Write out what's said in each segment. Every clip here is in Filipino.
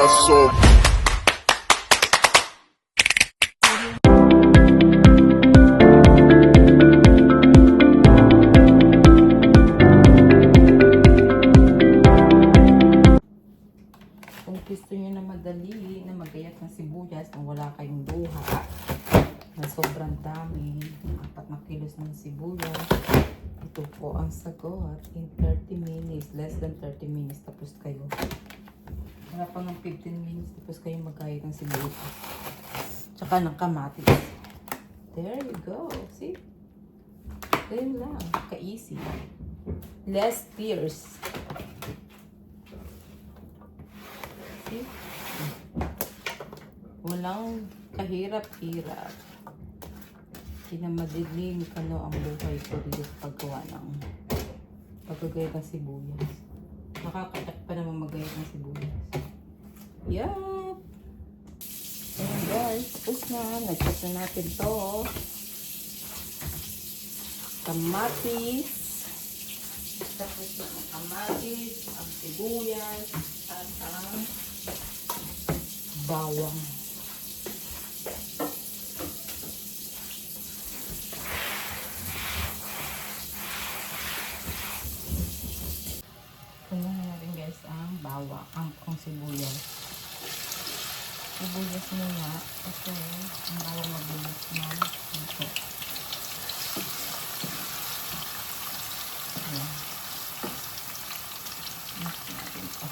corazón. Kung gusto nyo na madali na magayat ng sibuyas nang wala kayong luha na sobrang dami, 4 na kilos ng sibuyas, ito po ang sagot. In 30 minutes, less than 30 minutes, tapos kayo. Wala pa ng 15 minutes, tapos kayo magayat ng sibuyas. Tsaka ng kamatis. There you go. See? Ganyan lang. Ka-easy. Less tears. See? Walang kahirap-hirap. Kinamadiling ang buhay ko dito sa paggawa ng paggagayat ng sibuyas. Nakakatak pa naman magayat ng sibuyas. Yup! Ayan guys, tapos na. Nag-check na natin to. Kamatis. Tapos na ang kamatis, ang sibuyas, at ang bawang. Tingnan natin guys ang bawang, ang sibuyas. Sibuyas muna kasi ang bawang mabilis na ito. Ayan. Mix natin ito.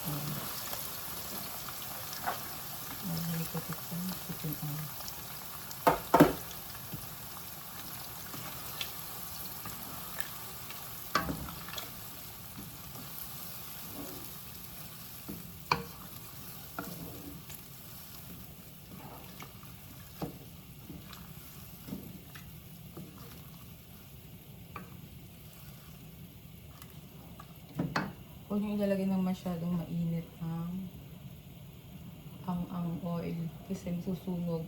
Ayan. Nalagay ko ito sa chicken oil. Huwag nyo ilalagay ng masyadong mainit ang oil kasi susunog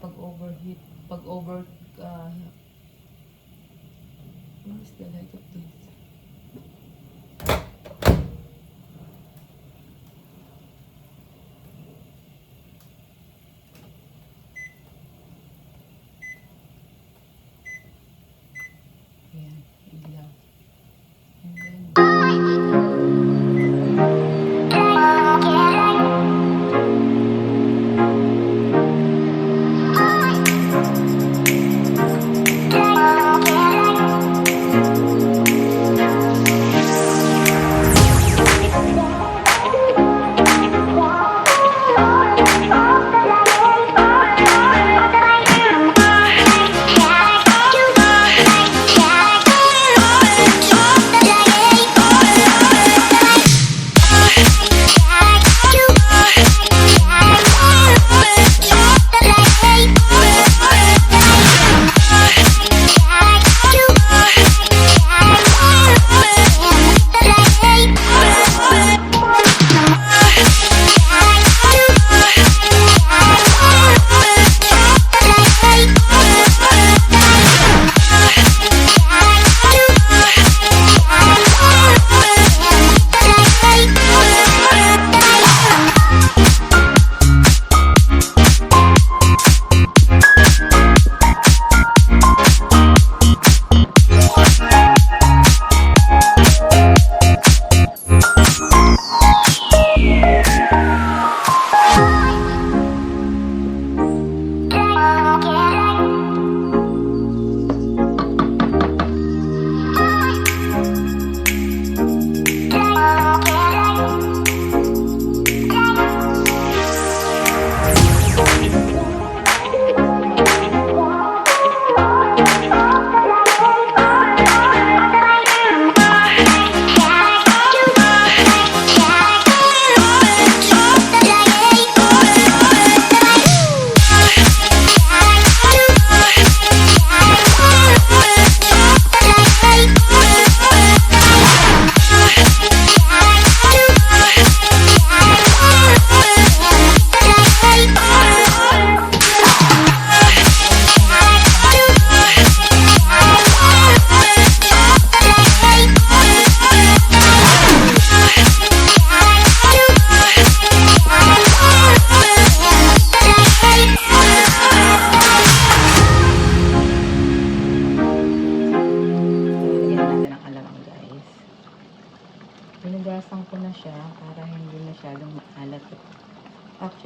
pag overheat, what is the light of this? Ayan, ilaw. And then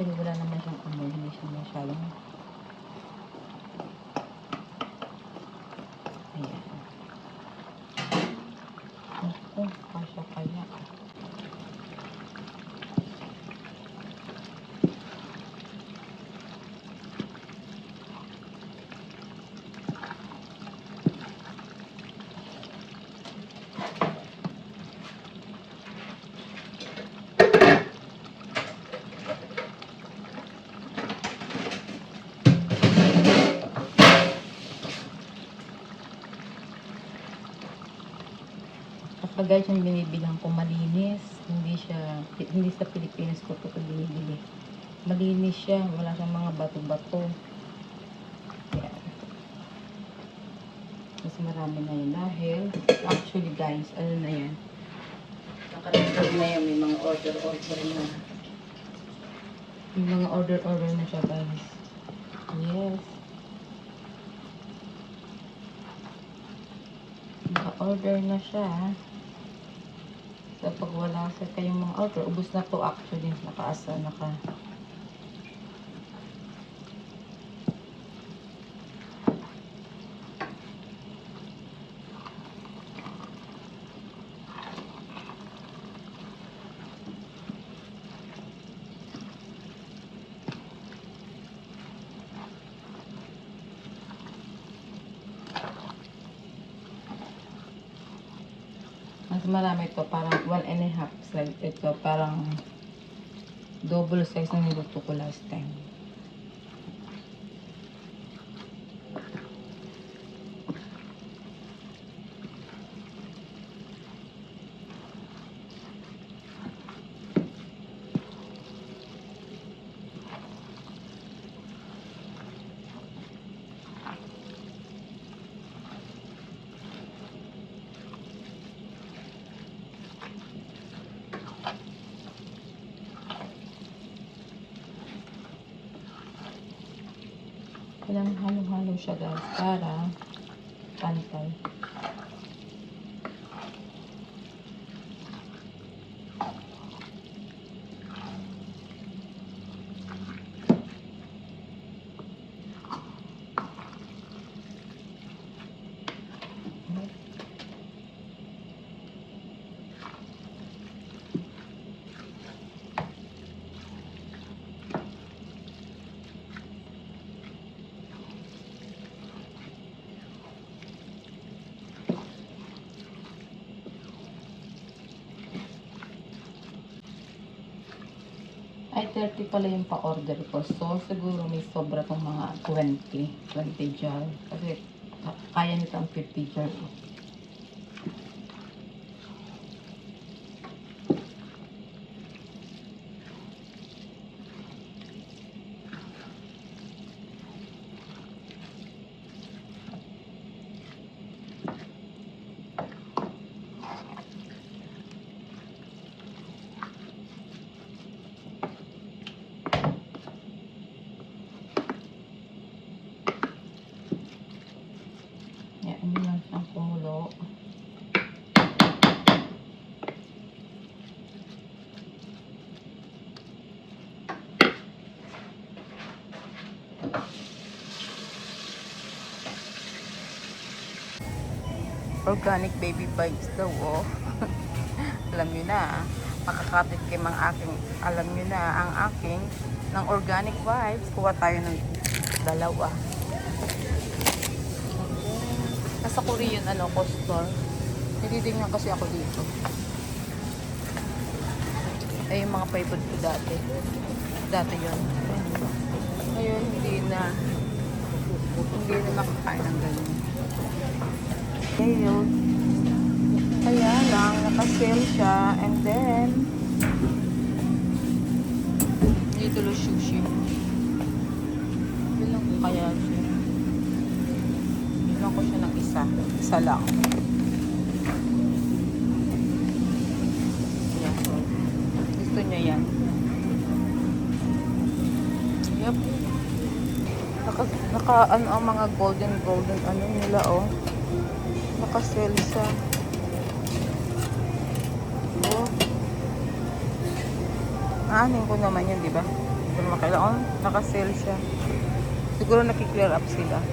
Actually, wala naman siyang amoy. Hindi siya masyadong. Ayan. Ako, kasya kaya. Kapag guys, yung binibilang ko malinis, hindi sa Pilipinas ko ito binibili. Malinis siya, wala siyang mga bato-bato. Yan. Mas marami na yun dahil, actually guys, ano na yan? Nakalagay na yan, may mga order-order na. May mga order-order na siya guys. Yes. Naka-order na siya. So, pag wala sa kayong mga order, ubos na to actually. Nakaasa, mas marami ito, parang 1.5 size. Ito, parang double size na niluto ko last time. Kailangan halo-halo siya guys para pantay. Ay, 30 pala yung pa-order ko. So, siguro may sobra tong mga 20 jar. Kasi, kaya nito ang 50 jar. Yan lang siyang kumulo. Organic baby bites daw, oh. Alam nyo na, makakapit kay mga aking, alam nyo na, ang aking ng organic vibes. Kuha tayo ng dalawa. Nasa Korean, store. Natitingnan kasi ako dito. Ay, yung mga favorite ko dati. Dati yun. Ngayon, hindi na makakain ng ganun. Ngayon, kaya lang, naka-sale siya, and then, dito lo sushi. Bilang ko kaya siya. Bilang ko siya ng isa. Isa lang. Yan. Gusto niya yan. Yep. Ano ang mga golden ano nila, oh. Naka-sale siya. Oh. Aanin ko naman yun, di ba? Hindi ko naman kailangan. Naka-sale siya. Siguro nakiklear up sila.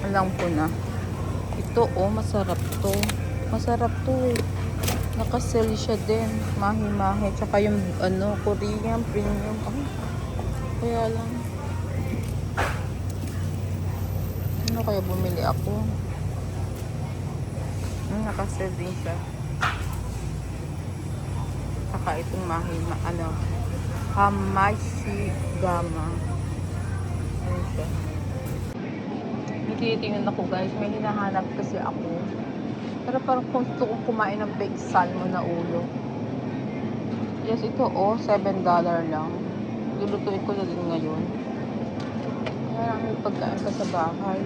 Alam ko na. Ito, oh, masarap to. Masarap to eh. Naka-sale siya din. Mahi-mahi. Tsaka yung, ano, Korean premium. Ay, kaya lang. Ano kaya bumili ako? Naka-sale din siya. Tsaka itong ano, Hamashi Gama. Ano siya? May tinitingnan ako guys. May hinahanap kasi ako. Pero parang gusto kong kumain ng baked salmon na ulo. Yes, ito oh, $7 lang. Lulutuin ko na din ngayon. Kaya lang may pagkain pa sa bahay.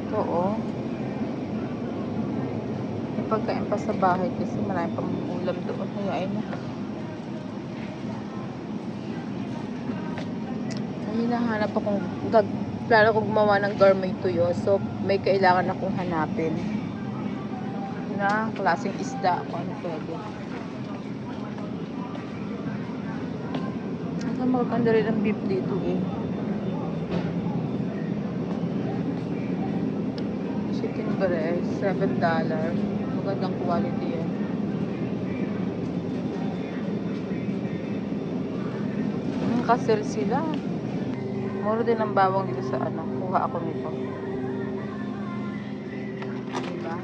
Ito oh. May pagkain pa sa bahay kasi marami pang ulam doon. Kaya ay na. May hinahanap akong plano kong gumawa ng gourmet tuyo. So, may kailangan akong hanapin na klaseng isda kung ano pwede. Ang maganda rin ang beef dito eh. Chicken breast, $7. Magandang quality yan. Kasel sila. Mura din ang bawang dito sa ano. Kuha ako nito. Diba?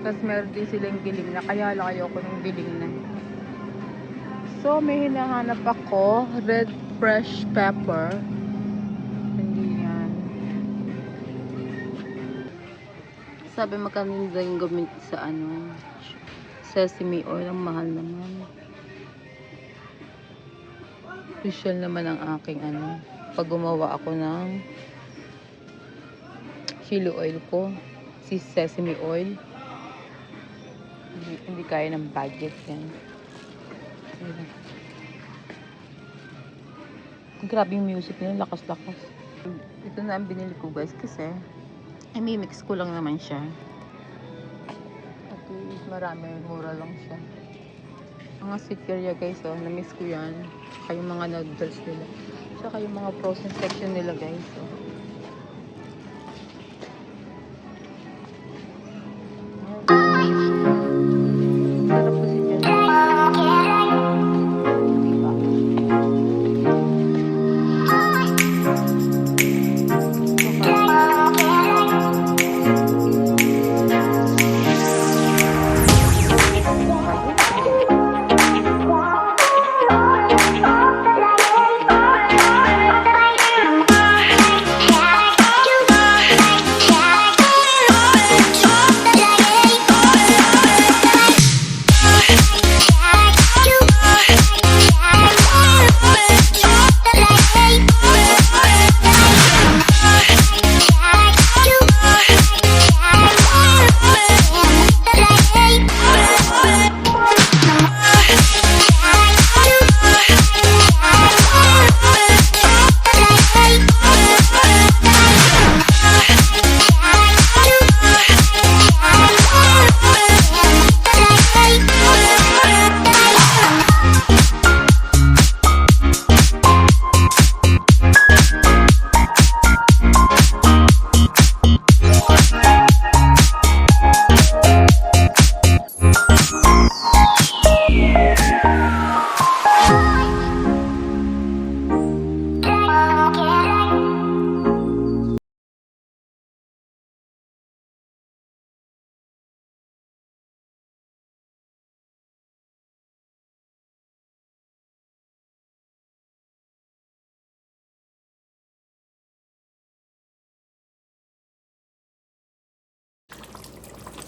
Tapos meron din silang giling na. Kaya lang ayoko ng giling na. So, may hinahanap ako. Red fresh pepper. Hindi yan. Sabi magkano yung gamit sa ano. Sesame oil. Ang mahal naman. Special naman ang aking ano. Pag gumawa ako ng chili oil ko. Si sesame oil. Hindi kaya ng budget yan. Grabe yung music nila, lakas-lakas. Ito na ang binili ko guys kasi mimix ko lang naman siya. Okay, marami, mura lang siya. Mga sweet guys, oh, na-miss ko yan. Saka yung mga noodles nila. Saka yung mga frozen section nila guys, oh. Sarap po siya.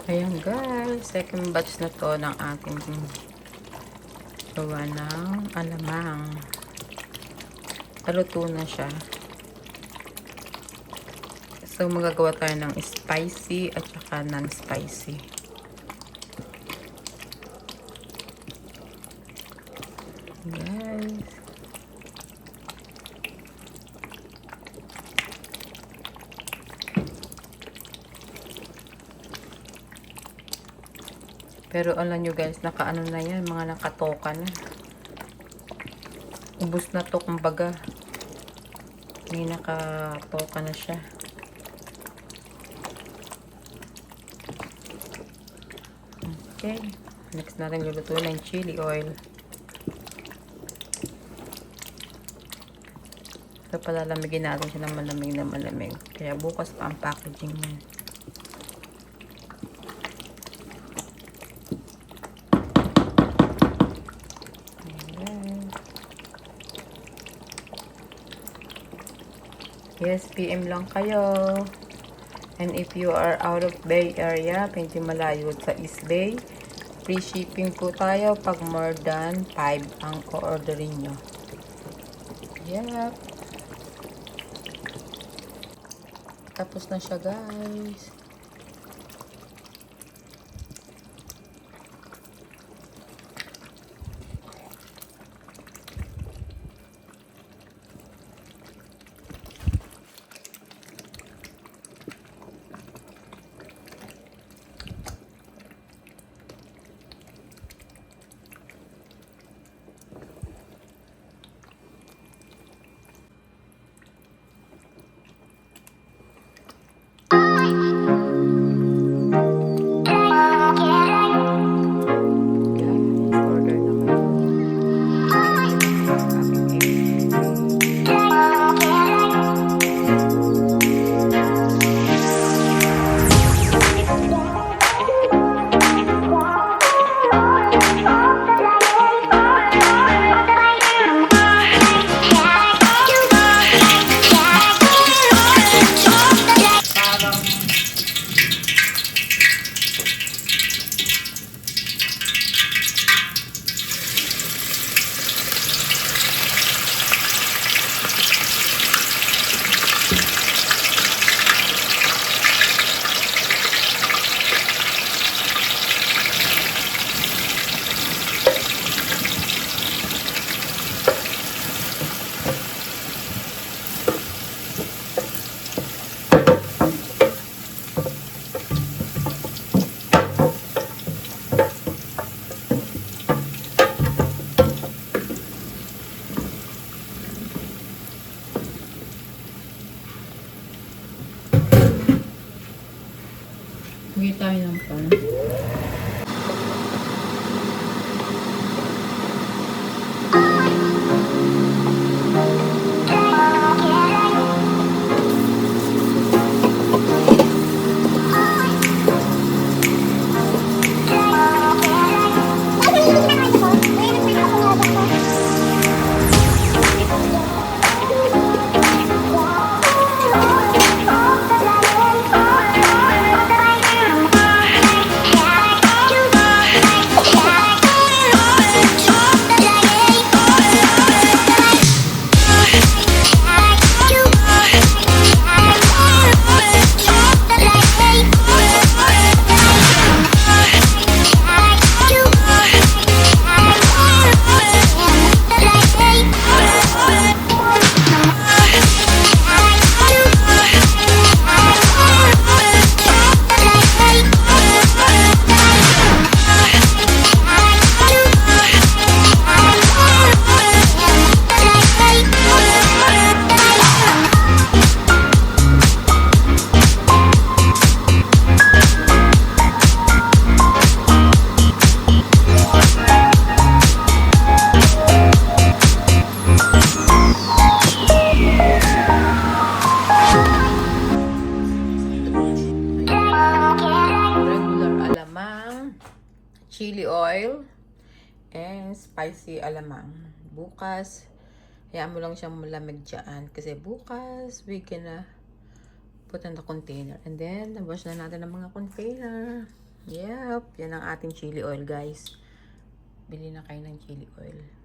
Ayan guys, second batch na to ng aking gawa ng alamang. Naluto na siya. So magagawa tayo ng spicy at saka non-spicy. Guys. Pero alam nyo guys, nakaano na yan, mga nakatoka na. Ubus na to kumbaga. Hindi nakatoka na siya. Okay. Next natin lulutuin ng chili oil. So palalamigin natin siya ng malamig na malamig. Kaya bukas pa ang packaging niya. Yes, PM lang kayo. And if you are out of Bay Area, medyo malayo sa East Bay, free shipping po tayo pag more than 5 ang o-orderin nyo. Yep. Tapos na siya guys. Huwi tayo ng pan. Chili oil and spicy alamang. Bukas, hayaan mo lang siyang malamig dyan. Kasi bukas, we gonna put in the container. And then, wash na natin ang mga container. Yep, yan ang ating chili oil guys. Bili na kayo ng chili oil.